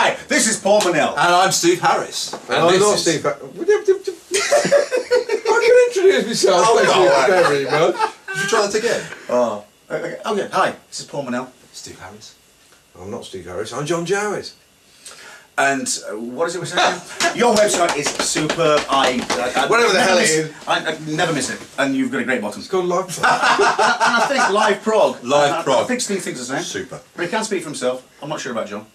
Hi, this is Paul Manel. And I'm Steve Harris. And I'm not Steve. I can introduce myself. Oh, Thank you very much. Did you try that again? Oh, okay. Hi, this is Paul Manel. Steve Harris. I'm not Steve Harris. I'm John Jowett. And what is it we're saying? Your website is superb. Whatever the hell it is. I never miss it. And you've got a great bottom. It's called Live Prog. And I think live prog. Live prog. I think Steve thinks the same. Super. But he can speak for himself. I'm not sure about John.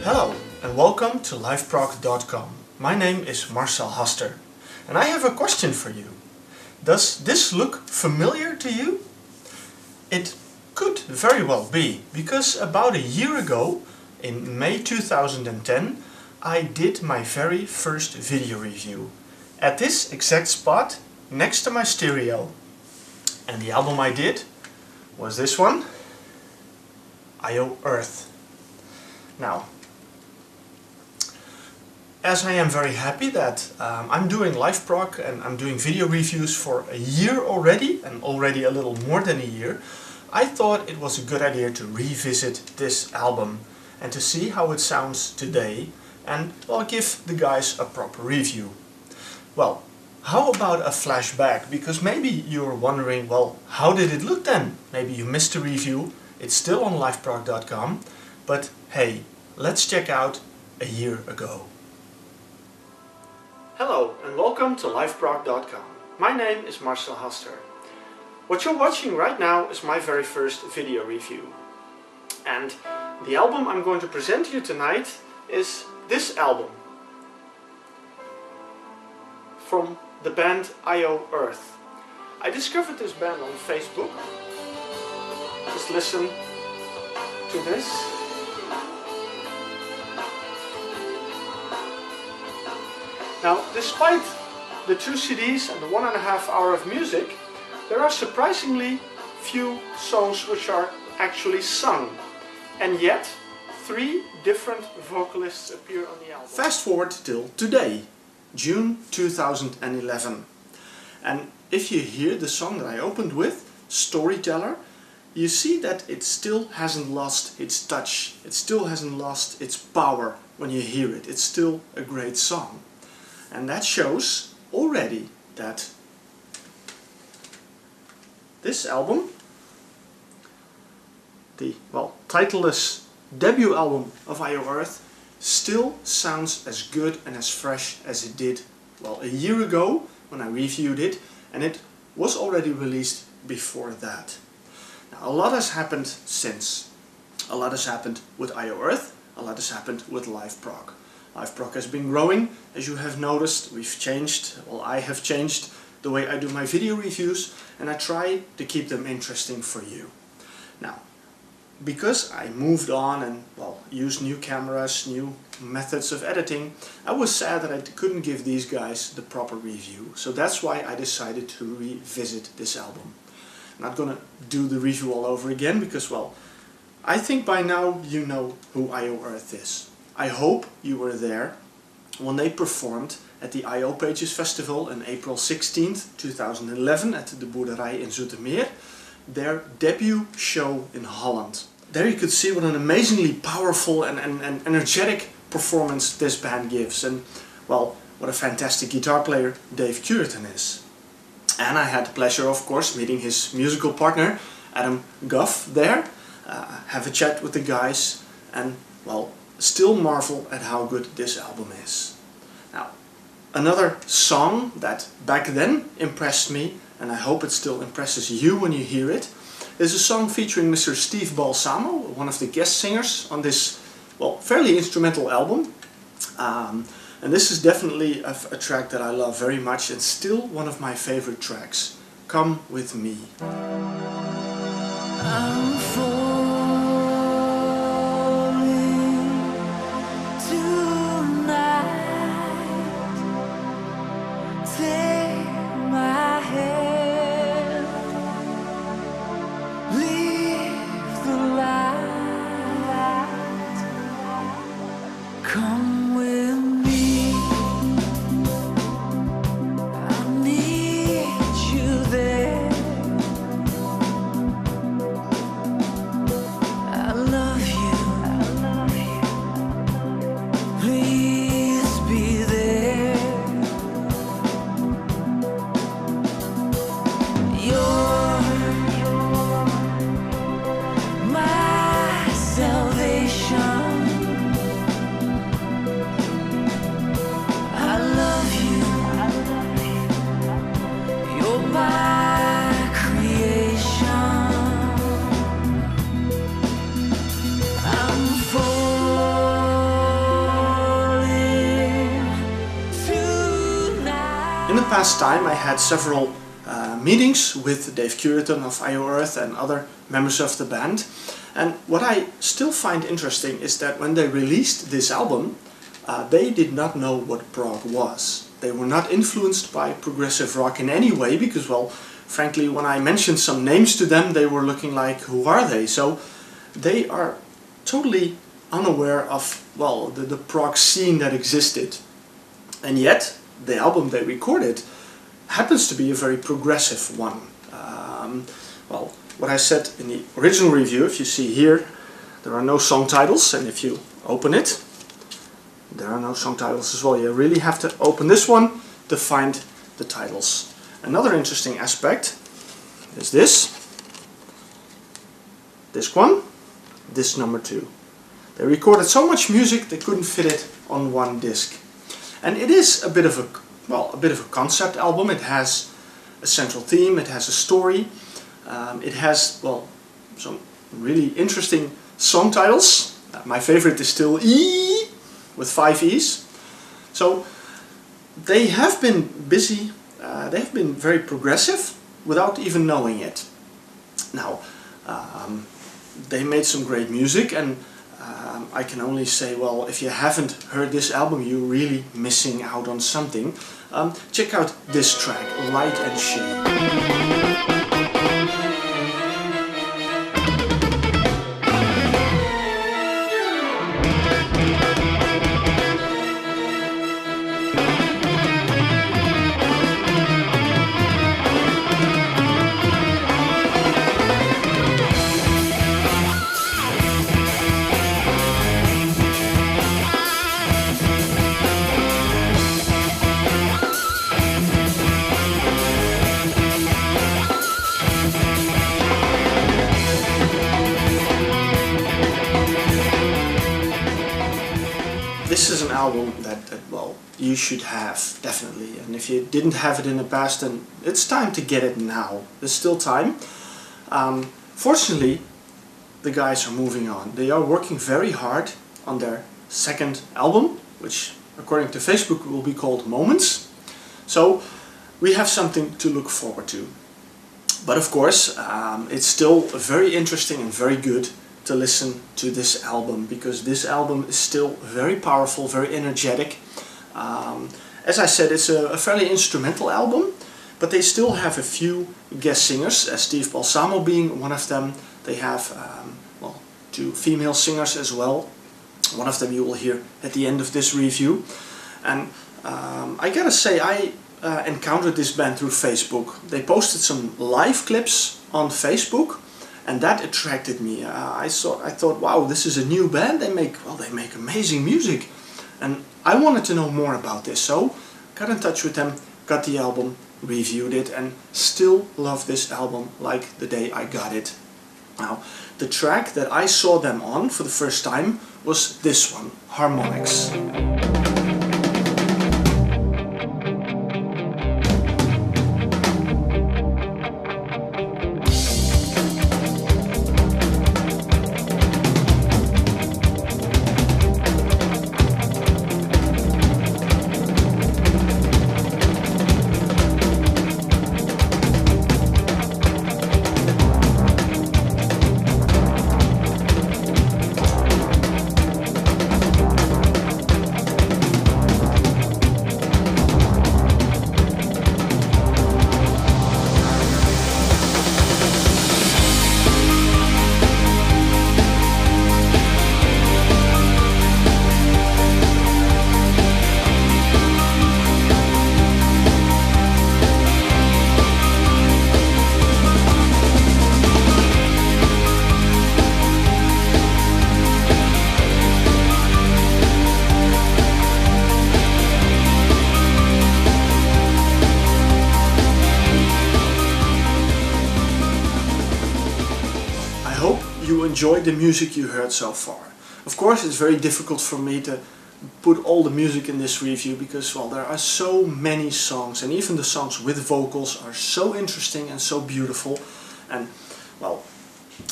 Hello and welcome to liveprog.com. My name is Marcel Haster and I have a question for you. Does this look familiar to you? It could very well be, because about a year ago, in May 2010, I did my very first video review at this exact spot next to my stereo. And the album I did was this one, I.O. Earth. Now, as I am very happy that I'm doing live prog and I'm doing video reviews for a year already, and already a little more than a year, I thought it was a good idea to revisit this album and to see how it sounds today and, well, give the guys a proper review. Well, how about a flashback? Because maybe you're wondering, well, how did it look then? Maybe you missed a review, it's still on liveprog.com, but hey, let's check out a year ago. Hello and welcome to liveprog.com. My name is Marcel Haster. What you're watching right now is my very first video review. And the album I'm going to present to you tonight is this album. From the band I.O. Earth. I discovered this band on Facebook. Just listen to this. Now, despite the 2 CDs and the 1.5 hour of music, there are surprisingly few songs which are actually sung. And yet, 3 different vocalists appear on the album. Fast forward till today, June 2011. And if you hear the song that I opened with, Storyteller, you see that it still hasn't lost its touch. It still hasn't lost its power when you hear it. It's still a great song. And that shows already that this album, the, well, titleless debut album of I.O. Earth, still sounds as good and as fresh as it did, well, a year ago when I reviewed it, and it was already released before that. Now, a lot has happened since. A lot has happened with I.O. Earth, a lot has happened with live prog. Live prog has been growing, as you have noticed. We've changed, well, I have changed the way I do my video reviews, and I try to keep them interesting for you. Now, because I moved on and, well, used new cameras, new methods of editing, I was sad that I couldn't give these guys the proper review. So that's why I decided to revisit this album. I'm not gonna do the review all over again because, well, I think by now you know who I.O. Earth is. I hope you were there when they performed at the I.O. Pages Festival on April 16th, 2011 at the Boerderij in Zoetermeer, their debut show in Holland. There you could see what an amazingly powerful and energetic performance this band gives, and, well, what a fantastic guitar player Dave Curitan is. And I had the pleasure, of course, meeting his musical partner Adam Goff there, have a chat with the guys, and, well, still marvel at how good this album is. Now, another song that back then impressed me, and I hope it still impresses you when you hear it, is a song featuring Mr. Steve Balsamo, one of the guest singers on this, well, fairly instrumental album. And this is definitely a track that I love very much and still one of my favorite tracks. Come With Me. I'm falling tonight. Take my hand, leave the light. Come with me. I need you there. I love you. Please be there. You're my salvation. I love you. You're my creation. I'm falling tonight. In the past time I had several meetings with Dave Curiton of IO Earth and other members of the band, and what I still find interesting is that when they released this album, they did not know what prog was. They were not influenced by progressive rock in any way because, well, frankly, when I mentioned some names to them, they were looking like, who are they? So they are totally unaware of, well, the prog scene that existed. And yet, the album they recorded happens to be a very progressive one. Well, what I said in the original review, if you see here, there are no song titles, and if you open it, there are no song titles as well. You really have to open this one to find the titles. Another interesting aspect is this one, disc number 2. They recorded so much music they couldn't fit it on one disc. And it is a bit of a concept album. It has a central theme, it has a story, it has, well, some really interesting song titles. My favorite is still E, with 5 E's. So they have been busy, they have been very progressive without even knowing it. Now, they made some great music, and I can only say, well, if you haven't heard this album, you're really missing out on something. Check out this track, Light and Shade. This is an album that, well, you should have, definitely. And if you didn't have it in the past, then it's time to get it now. There's still time. Fortunately, the guys are moving on. They are working very hard on their second album, which, according to Facebook, will be called Moments. So, we have something to look forward to. But of course, it's still very interesting and very good to listen to this album, because this album is still very powerful, very energetic. As I said, it's a fairly instrumental album, but they still have a few guest singers, Steve Balsamo being one of them. They have, well, 2 female singers as well. One of them you will hear at the end of this review. And I gotta say, I encountered this band through Facebook. They posted some live clips on Facebook, and that attracted me. I thought, wow, this is a new band. They make amazing music, and I wanted to know more about this. So got in touch with them, got the album, reviewed it, and still love this album like the day I got it. Now, the track that I saw them on for the first time was this one, Harmonics. You enjoyed the music you heard so far. Of course, it's very difficult for me to put all the music in this review because, well, there are so many songs, and even the songs with vocals are so interesting and so beautiful. And, well,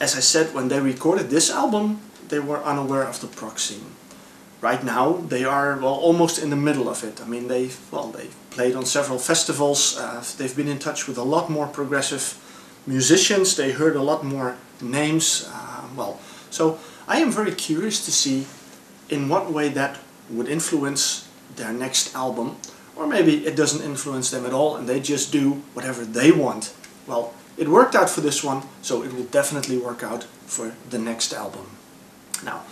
as I said, when they recorded this album, they were unaware of the prog scene. Right now, they are, well, almost in the middle of it. I mean, they played on several festivals. They've been in touch with a lot more progressive musicians. They heard a lot more names. So I am very curious to see in what way that would influence their next album, or maybe it doesn't influence them at all and they just do whatever they want. Well, it worked out for this one, so it will definitely work out for the next album. Now,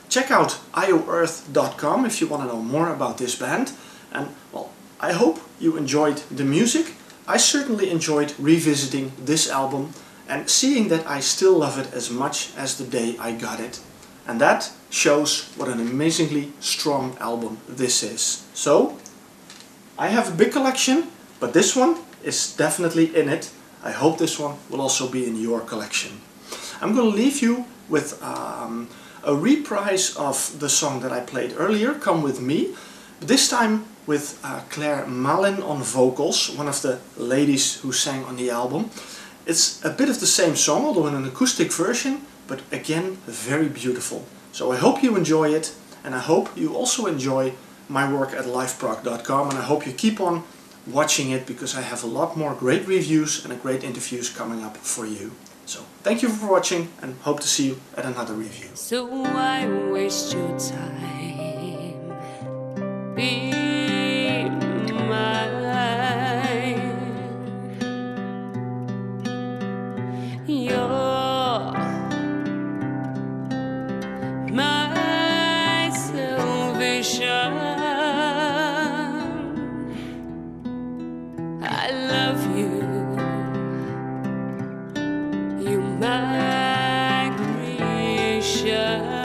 check out ioearth.com if you want to know more about this band, and, well, I hope you enjoyed the music. I certainly enjoyed revisiting this album and seeing that I still love it as much as the day I got it. And that shows what an amazingly strong album this is. So, I have a big collection, but this one is definitely in it. I hope this one will also be in your collection. I'm going to leave you with a reprise of the song that I played earlier, Come With Me. This time with Claire Malin on vocals, one of the ladies who sang on the album. It's a bit of the same song, although in an acoustic version, but again, very beautiful. So I hope you enjoy it, and I hope you also enjoy my work at liveprog.com, and I hope you keep on watching it because I have a lot more great reviews and great interviews coming up for you. So thank you for watching and hope to see you at another review. So why waste your time? Be mine. You're my salvation. I love you. You're my creation.